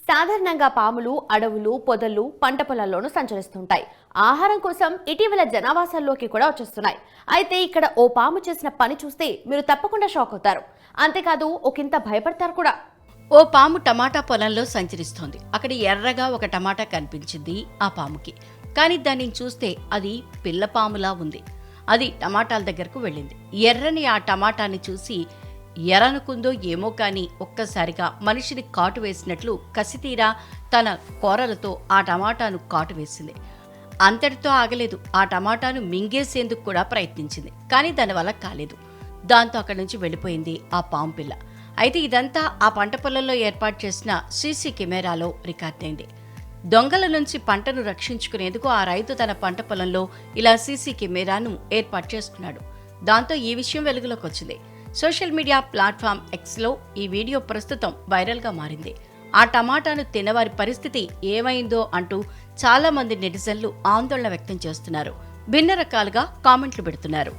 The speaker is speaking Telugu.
సాధారణంగా పాములు అడవులు పొదలు పంట పొలాల్లోనూ సంచరిస్తుంటాయి. ఆహారం కోసం ఇటీవల జనావాసాల్లోకి కూడా వచ్చేస్తున్నాయి. అయితే ఇక్కడ ఓ పాము చేసిన పని చూస్తే మీరు తప్పకుండా షాక్ అవుతారు. అంతేకాదు ఒకంత భయపడతారు కూడా. ఓ పాము టమాటా పొలంలో సంచరిస్తోంది. అక్కడ ఎర్రగా ఒక టమాటా కనిపించింది ఆ పాముకి. కానీ దాన్ని చూస్తే అది పిల్ల పాములా ఉంది. అది టమాటాల దగ్గరకు వెళ్ళింది. ఎర్రని ఆ టమాటాని చూసి ఎరనుకుందో ఏమో కానీ ఒక్కసారిగా మనిషిని కాటు వేసినట్లు కసితీరా తన కోరలతో ఆ టమాటాను కాటు వేసింది. అంతటితో ఆగలేదు. ఆ టమాటాను మింగేసేందుకు కూడా ప్రయత్నించింది. కానీ దానివల్ల కాలేదు. దాంతో అక్కడి నుంచి వెళ్ళిపోయింది ఆ పాము పిల్ల. అయితే ఇదంతా ఆ పంట పొలంలో ఏర్పాటు చేసిన సీసీ కెమెరాలో రికార్డైంది. దొంగల నుంచి పంటను రక్షించుకునేందుకు ఆ రైతు తన పంట పొలంలో ఇలా సీసీ కెమెరాను ఏర్పాటు చేసుకున్నాడు. దాంతో ఈ విషయం వెలుగులోకి వచ్చింది. సోషల్ మీడియా ప్లాట్ఫామ్ ఎక్స్లో ఈ వీడియో ప్రస్తుతం వైరల్గా మారింది. ఆ టమాటాను తినవారి పరిస్థితి ఏమైందో అంటూ చాలా మంది నెటిజన్లు ఆందోళన వ్యక్తం చేస్తున్నారు. భిన్న రకాలుగా కామెంట్లు పెడుతున్నారు.